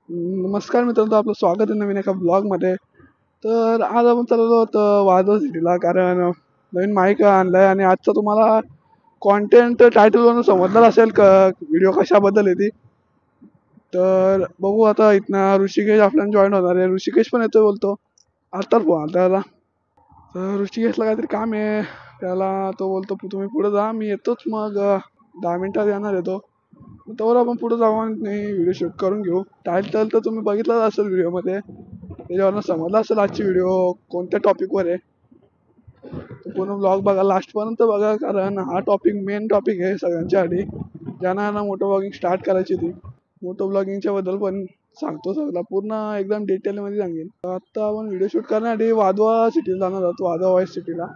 नमस्कार मित्रांनो, आपलं स्वागत आहे नवीन एका ब्लॉगमध्ये. तर आज आपण चाललो होतो वादळ सिटीला, कारण नवीन माईक आणलाय आणि आजचा तुम्हाला कॉन्टेंट टायटलवरून समजणार असेल व्हिडिओ कशाबद्दल आहे ती. तर बघू आता इथनं ऋषिकेश आपल्याला जॉईन होणार आहे. ऋषिकेश पण येतोय बोलतो. आत्ताच फोन आला त्याला. तर ऋषिकेशला काहीतरी काम आहे त्याला. तो बोलतो तुम्ही पुढे जा, मी येतोच मग 10 मिनिटात येणार आहे तो. तर आपण पुढे जाऊ आणि व्हिडिओ शूट करून घेऊ. टायटल तर तुम्ही बघितलंच असेल व्हिडिओमध्ये, त्याच्यावरनं समजलं असेल आजची व्हिडिओ कोणत्या टॉपिकवर आहे. तर पूर्ण ब्लॉग बघा, लास्टपर्यंत बघा, कारण हा टॉपिक मेन टॉपिक आहे सगळ्यांच्यासाठी ज्यांना ना मोटो ब्लॉगिंग स्टार्ट करायची ती. मोटो ब्लॉगिंगच्या बद्दल पण सांगतो सगळं पूर्ण एकदम डिटेलमध्ये सांगेन. आता आपण व्हिडिओ शूट करण्यासाठी वाधवा सिटीला जाणार आहोत, वाधवा व्हॉइस सिटीला.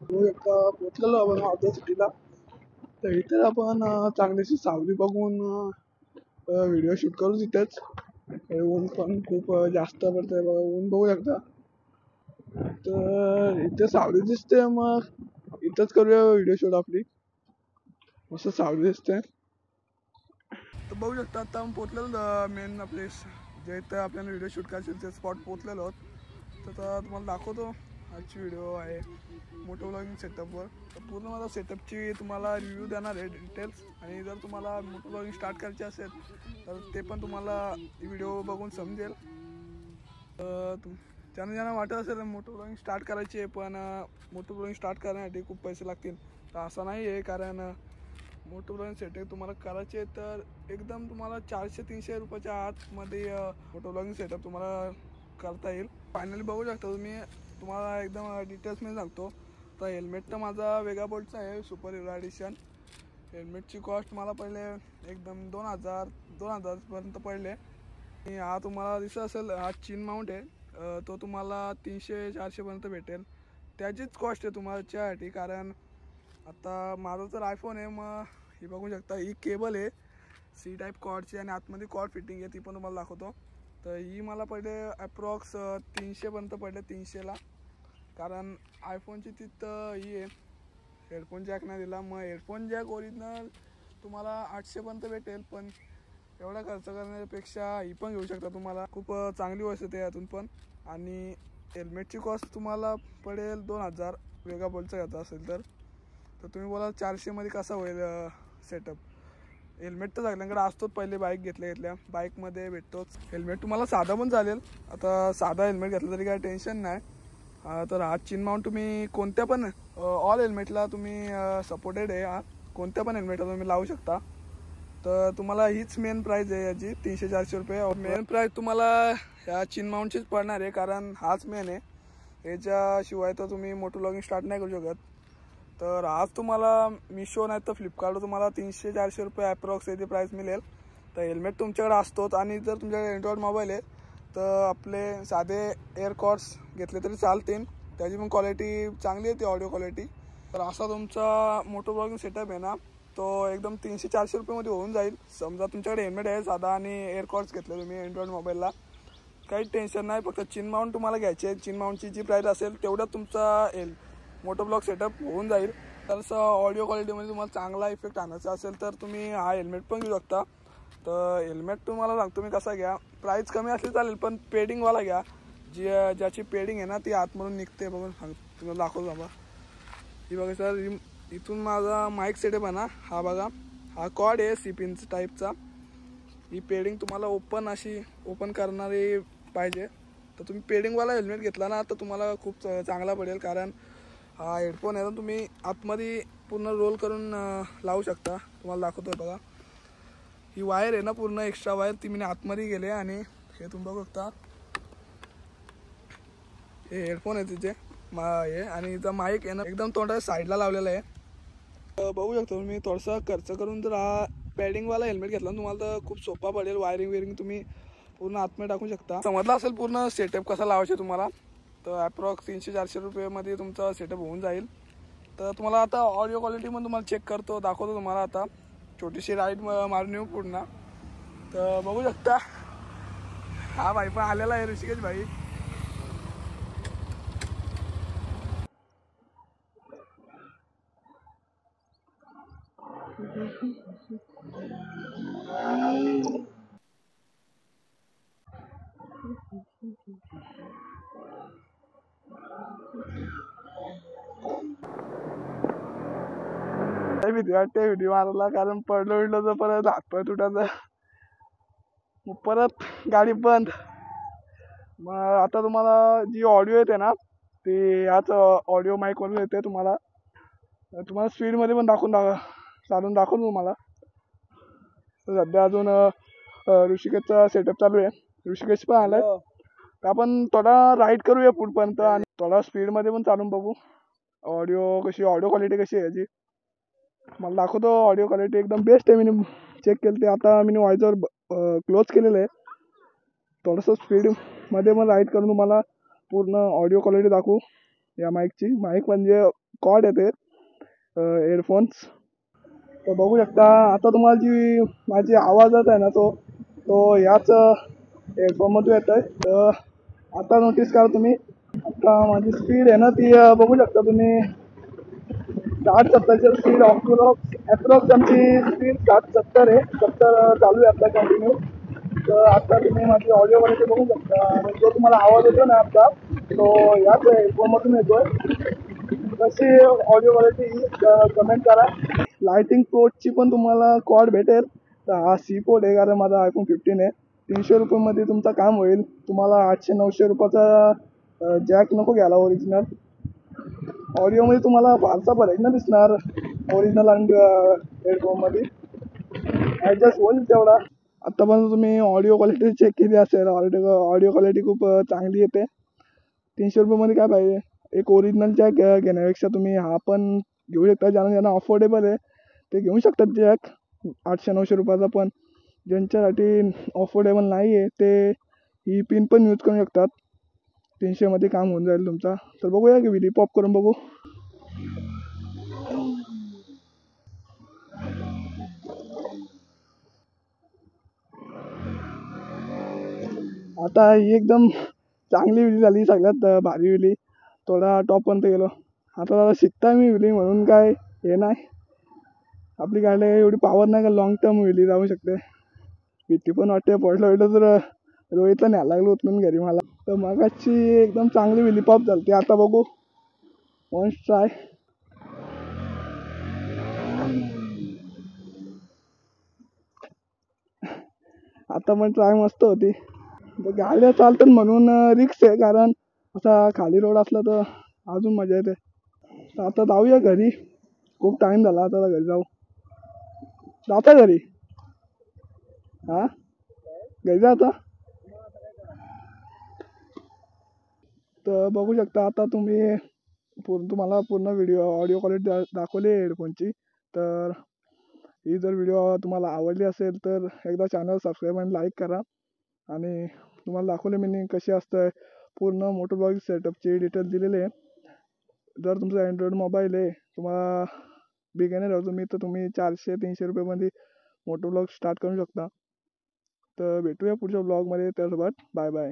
एकदा पोचलेलो आपण वाधवा सिटीला. तर इथे आपण चांगलीशी सावली बघून व्हिडिओ शूट करू तिथेच. ऊन पण खूप जास्त पडतंय बघा, ऊन बघू शकता. तर इथे सावली दिसते, मग इथंच करूया व्हिडिओ शूट आपली. मस्त सावली दिसते. तर बघू शकता आता आपण पोचलेलो मेन आपले जे इथं आपल्याला व्हिडिओ शूट करायचे ते स्पॉट पोचलेलो आहोत. तर तुम्हाला दाखवतो आजची व्हिडिओ आहे मोटो ब्लॉगिंग सेटअपवर. तर पूर्ण मला सेटअपची तुम्हाला रिव्ह्यू देणार आहे डिटेल्स. आणि जर तुम्हाला मोटो ब्लॉगिंग स्टार्ट करायची असेल तर ते पण तुम्हाला व्हिडिओ बघून समजेल. ज्यांना ज्यांना वाटत असेल मोटो ब्लॉगिंग स्टार्ट करायची आहे, पण मोटो ब्लॉगिंग स्टार्ट करण्यासाठी खूप पैसे लागतील, तर असं नाही आहे. कारण मोटो ब्लॉगिंग सेटअप तुम्हाला करायचे तर एकदम तुम्हाला 400-300 रुपयाच्या आतमध्ये मोटो ब्लॉगिंग सेटअप तुम्हाला करता येईल. फायनली बघू शकता तुम्ही, तुम्हाला एकदम डिटेल्समध्ये सांगतो. तर हेल्मेट तर माझा वेगा बोल्टचा आहे, सुपर हिरो एडिशन. हेल्मेटची कॉस्ट मला पहिले एकदम 2000पर्यंत पडले. आणि हा तुम्हाला दिसत असेल, हा चीन माउंट आहे. तो तुम्हाला 300-400पर्यंत भेटेल. त्याचीच कॉस्ट आहे तुम्हालाच्यासाठी. कारण आता माझा तर आयफोन आहे, मग ही बघू शकता, ही केबल आहे सी टाईप कॉर्डची आणि आतमध्ये कॉर्ड फिटिंग आहे, ती पण तुम्हाला दाखवतो. तर ही मला पडले अप्रॉक्स 300पर्यंत पडले, 300ला. कारण आयफोनची तिथं ही आहे, हेडफोन जॅक नाही दिला. मग हेडफोन जॅक ओरिजिनल तुम्हाला 800पर्यंत भेटेल, पण एवढा खर्च करण्यापेक्षा ही पण घेऊ शकता. तुम्हाला खूप चांगली वस्तू आहे यातून पण. आणि हेल्मेटची कॉस्ट तुम्हाला पडेल 2000 वेगा बोलचा घ्यायचा असेल तर. तुम्ही बोला 400मध्ये कसा होईल सेटअप. हेल्मेट तर सगळ्यांकडे असतोच, पहिले बाईक घेतल्या बाईकमध्ये भेटतोच हेल्मेट. तुम्हाला साधा पण चालेल, आता साधा हेल्मेट घेतलं तरी काय टेन्शन नाही. तर हा चीन माउंट तुम्ही कोणत्या पण ऑल हेल्मेटला तुम्ही सपोर्टेड आहे. हा कोणत्या पण हेल्मेटला तुम्ही लावू शकता. तर तुम्हाला हीच मेन प्राईस आहे याची, 300-400 रुपये. मेन प्राईस तुम्हाला ह्या चीन माउंटचीच पडणार आहे, कारण हाच मेन आहे. याच्याशिवाय तर तुम्ही मोटो ब्लॉगिंग स्टार्ट नाही करू शकत. तर आज तुम्हाला मिशो नाही तर फ्लिपकार्टवर तुम्हाला 300-400 रुपये अप्रॉक्स याची प्राईस मिळेल. तर हेल्मेट तुमच्याकडे असतोच. आणि जर तुमच्याकडे अँड्रॉइड मोबाईल आहे तर आपले साधे एअरकॉर्ड्स घेतले तरी चालतील, त्याची पण क्वालिटी चांगली आहे, ती ऑडिओ क्वालिटी. तर असा तुमचा मोटो ब्लॉगिंग सेटअप आहे ना, तो एकदम 300-400 रुपयेमध्ये होऊन जाईल. समजा तुमच्याकडे हेल्मेट आहे साधा आणि एअरकॉर्ड्स घेतले तुम्ही अँड्रॉइड मोबाईलला, काहीच टेन्शन नाही. फक्त चीन माउंट तुम्हाला घ्यायची आहे. चीन माउंटची जी प्राईस असेल तेवढ्यात तुमचा मोटो ब्लॉग सेटअप होऊन जाईल. तर ऑडिओ क्वालिटीमध्ये तुम्हाला चांगला इफेक्ट आणायचा असेल तर तुम्ही हा हेल्मेट पण घेऊ शकता. तर हेल्मेट तुम्हाला सांगतो मी कसा घ्या. प्राईस कमी असली चालेल, पण पेडिंगवाला घ्या. ज्याची पेडिंग आहे ना ती आतमधून निघते. बघून तुम्हाला दाखवतो बाबा. ही बघा सर, इथून माझा माईक सेटअप आहे ना, हा बघा, हा कॉर्ड आहे सिपिन्स टाईपचा. ही पेडिंग तुम्हाला ओपन करणारी पाहिजे. तर तुम्ही पेडिंगवाला हेल्मेट घेतला ना तर तुम्हाला खूप चांगला पडेल. कारण हा हेडफोन आहे ना, तुम्ही आतमध्ये पूर्ण रोल करून लावू शकता. तुम्हाला दाखवतो बघा, ही वायर आहे ना, पूर्ण एक्स्ट्रा वायर ती मी आतमध्ये गेले. आणि हे तुम्ही बघू शकता, हे हेडफोन आहे तिचे हे. आणि इथं माईक आहे ना, एकदम तोंडाच्या साईडला लावलेला आहे. बघू शकतो तुम्ही. थोडासा खर्च करून जर हा पॅडिंगवाला हेल्मेट घेतला ना, तुम्हाला तर खूप सोपा पडेल. वायरिंग तुम्ही पूर्ण आतमध्ये टाकू शकता. समजला असेल पूर्ण सेटअप कसा लावायचा तुम्हाला. तर अप्रॉक्स 300-400 रुपयेमध्ये तुमचा सेटअप होऊन जाईल. तर तुम्हाला आता ऑडिओ क्वालिटी पण तुम्हाला चेक करतो, दाखवतो तुम्हाला. आता छोटीशी राईड मारून येऊ पूर्ण. तर बघू शकता, हा भाई पण आलेला आहे, ऋषिकेश भाई. भीती वाटते व्हिडिओ मारायला, कारण पडलो विडलो तर परत हातपाय तुटायचं, मग परत गाडी बंद. मग आता तुम्हाला जी ऑडिओ येते ना ती याच ऑडिओ माईकवरून येते. तुम्हाला तुम्हाला स्पीडमध्ये पण चालून दाखवतो तुम्हाला. तर सध्या अजून ऋषिकेशचा सेटअप चालू आहे. ऋषिकेश पण आलाय, तर आपण थोडा राईड करूया पुढपर्यंत आणि थोडा स्पीडमध्ये पण चालून बघू ऑडिओ क्वालिटी कशी आहे याची. मला दाखवतो. ऑडिओ क्वालिटी एकदम बेस्ट आहे. मी चेक केलं ते, आता मी व्हॉइसवर क्लोज केलेलं आहे. थोडंसं स्पीडमध्ये पण राईड करून तुम्हाला पूर्ण ऑडिओ क्वालिटी दाखवू या माईकची. माईक म्हणजे कॉर्ड येते एअरफोन्स. तर बघू शकता आता तुम्हाला जी माझी आवाजात आहे ना तो याच हेडफोनमधून येत आहे. तर आता नोटीस करा तुम्ही, आता माझी स्पीड आहे ना ती बघू शकता तुम्ही. 60-70ची स्पीड अप्रॉक्स आमची स्पीड 60-70 आहे. 70 चालू आहे आता कंटिन्यू. तर आता तुम्ही माझी ऑडिओ क्वालिटी बघू शकता. आणि जो तुम्हाला आवाज येतो ना आता तो याच हेडफोनमधून येतोय. कशी ऑडिओ क्वालिटी कमेंट करा. लाइटिंग पोर्टची पण तुम्हाला कॉर्ड भेटेल. तर हा सी पोर्ट आहे, कारण माझा iPhone 15 आहे. 300 रुपयामध्ये तुमचं काम होईल. तुम्हाला 800-900 रुपयाचा जॅक नको घ्यायला ओरिजिनल. ऑडिओमध्ये तुम्हाला फारसा फरक नाही दिसणार ओरिजिनल आणि हेडफोनमध्ये. ॲडजस्ट होईल तेवढा. आत्तापर्यंत तुम्ही ऑडिओ क्वालिटी चेक केली असेल. ऑडिओ क्वालिटी खूप चांगली येते. 300 रुपयामध्ये काय पाहिजे. एक ओरिजिनल जॅक घेण्यापेक्षा तुम्ही हा पण घेऊ शकता. ज्यांना अफोर्डेबल आहे ते घेऊ शकतात जॅक 800-900 रुपयाचा. पण ज्यांच्यासाठी अफोर्डेबल नाही आहे ते ही पिन पण यूज करू शकतात. 300मध्ये काम होऊन जाईल तुमचा. तर बघूया की व्हिडिओ पॉप करून बघू. आता ही एकदम चांगली व्हिली झाली, सगळ्यात भारी व्हिली. थोडा टॉपपर्यंत गेलो. आता जरा शिकता मी व्हिली म्हणून काय हे नाही. आपली गाडी एवढी पॉवर नाही का लॉंग टर्म व्हिली जाऊ शकते. भीती पण वाटते. पडलं तर रोहितला न्यायला लागलो उचलून घरी मला. तर मगाची एकदम चांगली व्हिली पॉप झाली. आता बघू वन्स ट्राय. आता पण ट्राय मस्त होती. गाड्या चालतात म्हणून रिक्स आहे, कारण असा खाली रोड असला तर अजून मजा येते. तर आता जाऊया घरी. खूप टाईम झाला, आता घरी जाता घरी. हां घरी जाता. तर बघू शकता आता तुम्ही तुम्हाला पूर्ण ऑडिओ क्वालिटी दाखवली आहे हेडफोनची. तर ही जर व्हिडिओ तुम्हाला आवडली असेल तर एकदा चॅनल सबस्क्राईब आणि लाईक करा. आणि तुम्हाला दाखवले मी कशी असतं पूर्ण मोटो ब्लॉग सेटअपची डिटेल दिलेली आहे. जर तुमचा अँड्रॉइड मोबाईल आहे, तुम्हाला बिगिनर आहे तुम्ही, तर तुम्ही 400-300 रुपयामध्ये मोटो ब्लॉग स्टार्ट करू शकता. तर भेटूया पुढच्या ब्लॉगमध्ये. त्यासोबत बाय बाय.